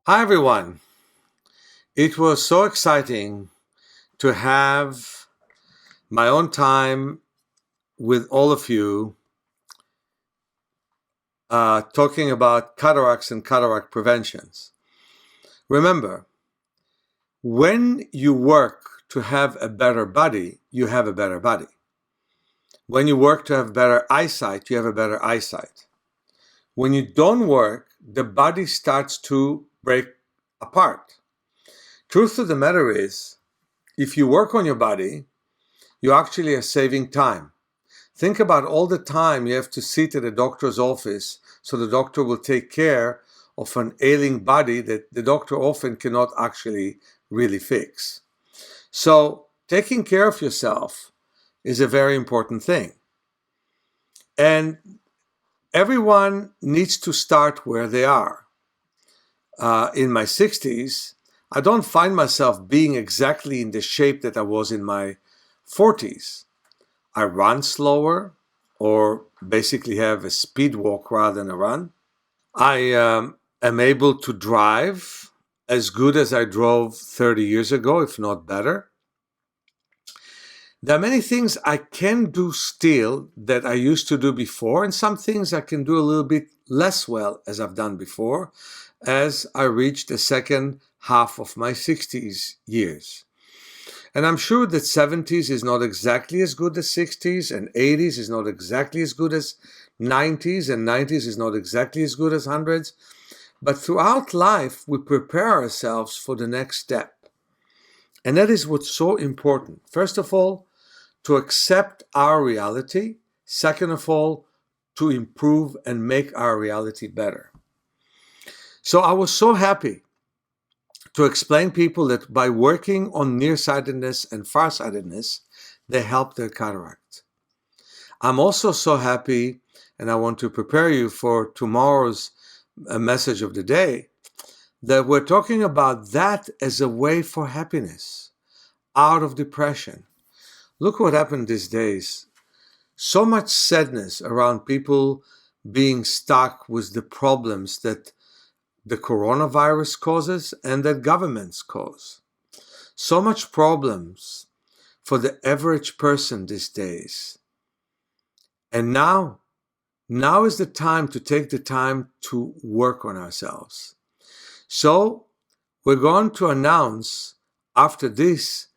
Hi, everyone. It was so exciting to have my own time with all of you talking about cataracts and cataract preventions. Remember, when you work to have a better body, you have a better body. When you work to have better eyesight, you have a better eyesight. When you don't work, the body starts to break apart. Truth of the matter is, if you work on your body, you actually are saving time. Think about all the time you have to sit at a doctor's office so the doctor will take care of an ailing body that the doctor often cannot actually really fix. So taking care of yourself is a very important thing. And everyone needs to start where they are. In my 60s, I don't find myself being exactly in the shape that I was in my 40s. I run slower, or basically have a speed walk rather than a run. I am able to drive as good as I drove 30 years ago, if not better. There are many things I can do still that I used to do before, and some things I can do a little bit less well as I've done before, as I reach the second half of my 60s years. And I'm sure that 70s is not exactly as good as 60s, and 80s is not exactly as good as 90s, and 90s is not exactly as good as 100s. But throughout life, we prepare ourselves for the next step. And that is what's so important. First of all, to accept our reality. Second of all, to improve and make our reality better. So I was so happy to explain people that by working on nearsightedness and farsightedness, they help their cataract. I'm also so happy, and I want to prepare you for tomorrow's message of the day, that we're talking about that as a way for happiness, out of depression. Look what happened these days. So much sadness around people being stuck with the problems that the coronavirus causes and that governments cause. So much problems for the average person these days. And now is the time to take the time to work on ourselves. So we're going to announce after this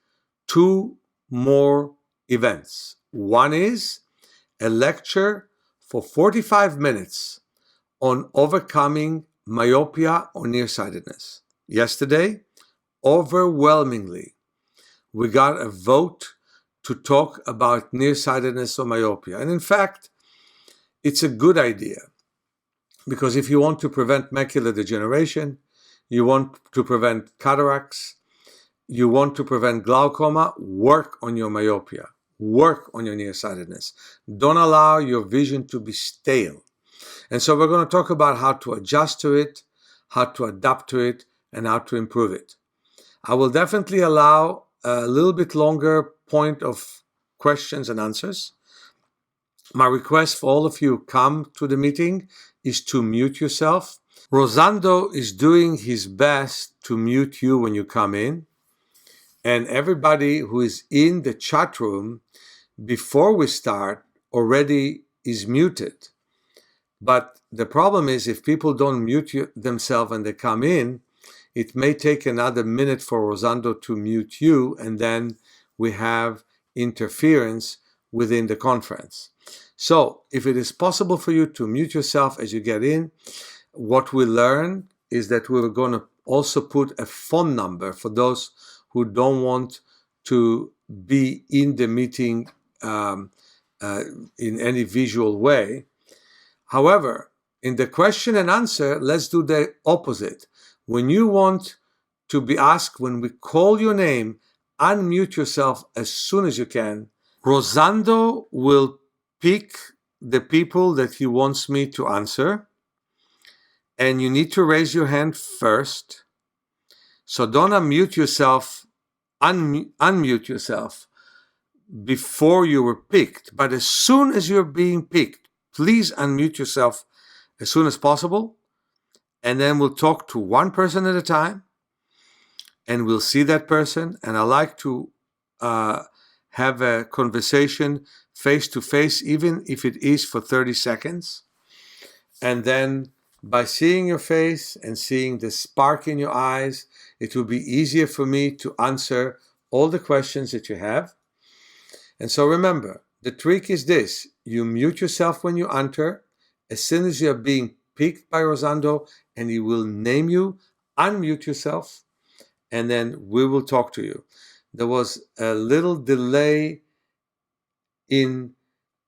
2 more events. One is a lecture for 45 minutes on overcoming myopia or nearsightedness. Yesterday, overwhelmingly, we got a vote to talk about nearsightedness or myopia. And in fact, it's a good idea, because if you want to prevent macular degeneration, you want to prevent cataracts, you want to prevent glaucoma, work on your myopia, work on your nearsightedness. Don't allow your vision to be stale. And so we're going to talk about how to adjust to it, how to adapt to it, and how to improve it. I will definitely allow a little bit longer point of questions and answers. My request for all of you who come to the meeting is to mute yourself. Rosando is doing his best to mute you when you come in. And everybody who is in the chat room before we start already is muted. But the problem is, if people don't mute themselves when they come in, it may take another minute for Rosando to mute you, and then we have interference within the conference. So if it is possible for you to mute yourself as you get in, what we learned is that we're going to also put a phone number for those who don't want to be in the meeting in any visual way. However, in the question and answer, let's do the opposite. When you want to be asked, when we call your name, unmute yourself as soon as you can. Rosando will pick the people that he wants me to answer, and you need to raise your hand first. So don't unmute yourself, unmute yourself before you were picked. But as soon as you're being picked, please unmute yourself as soon as possible, and then we'll talk to one person at a time, and we'll see that person. And I like to have a conversation face to face, even if it is for 30 seconds. And then by seeing your face and seeing the spark in your eyes, it will be easier for me to answer all the questions that you have. And so remember, the trick is this: you mute yourself when you enter. As soon as you are being picked by Rosando and he will name you, unmute yourself, and then we will talk to you. There was a little delay in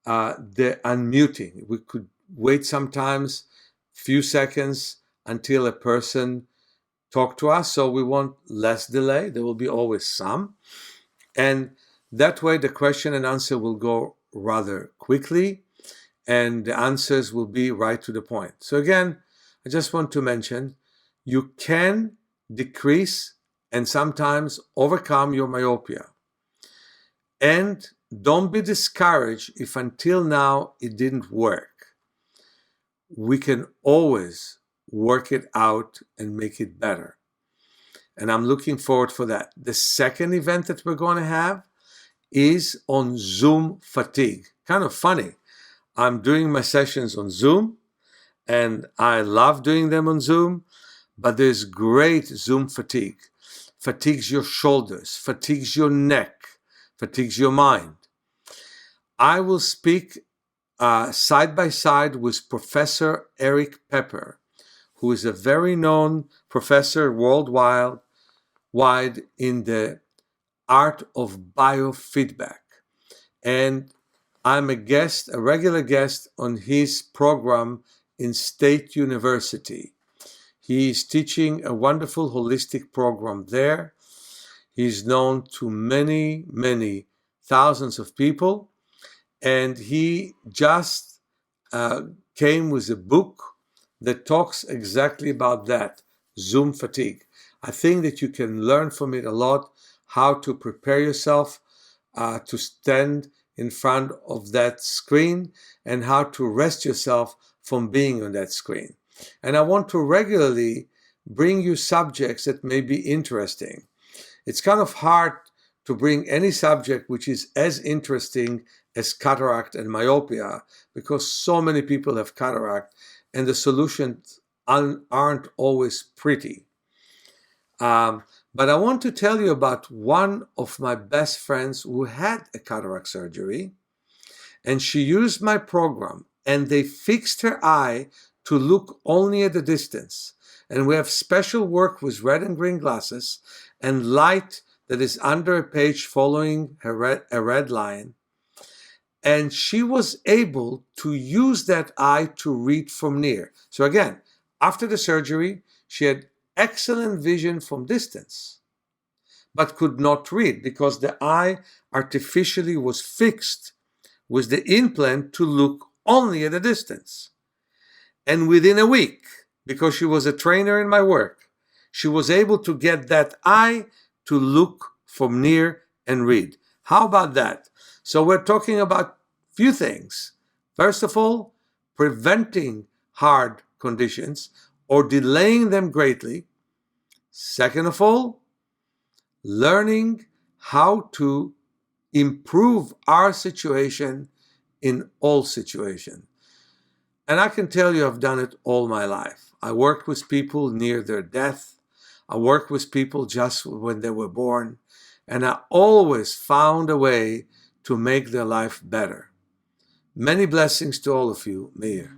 the unmuting. We could wait sometimes few seconds until a person talked to us, so we want less delay. There will be always some, and that way the question and answer will go rather quickly, and the answers will be right to the point. So again, I just want to mention, you can decrease and sometimes overcome your myopia. And don't be discouraged if until now it didn't work. We can always work it out and make it better. And I'm looking forward for that. The second event that we're going to have is on Zoom fatigue. Kind of funny. I'm doing my sessions on Zoom, and I love doing them on Zoom, but there's great Zoom fatigue. Fatigues your shoulders, fatigues your neck, fatigues your mind. I will speak side by side with Professor Eric Pepper, who is a very known professor worldwide in the art of biofeedback. And I'm a regular guest on his program in State University. He is teaching a wonderful holistic program there. He's known to many, many thousands of people. And he just came with a book that talks exactly about that, Zoom fatigue. I think that you can learn from it a lot, how to prepare yourself to stand in front of that screen and how to rest yourself from being on that screen. And I want to regularly bring you subjects that may be interesting. It's kind of hard to bring any subject which is as interesting as cataract and myopia, because so many people have cataract and the solutions aren't always pretty. But I want to tell you about one of my best friends who had a cataract surgery, and she used my program, and they fixed her eye to look only at the distance. And we have special work with red and green glasses and light that is under a page following a red line. And she was able to use that eye to read from near. So again, after the surgery, she had excellent vision from distance, but could not read because the eye artificially was fixed with the implant to look only at a distance. And within a week, because she was a trainer in my work, she was able to get that eye to look from near and read. How about that? So we're talking about few things. First of all, preventing hard conditions or delaying them greatly. Second of all, learning how to improve our situation in all situations. And I can tell you I've done it all my life. I worked with people near their death. I worked with people just when they were born. And I always found a way to make their life better. Many blessings to all of you, Meir.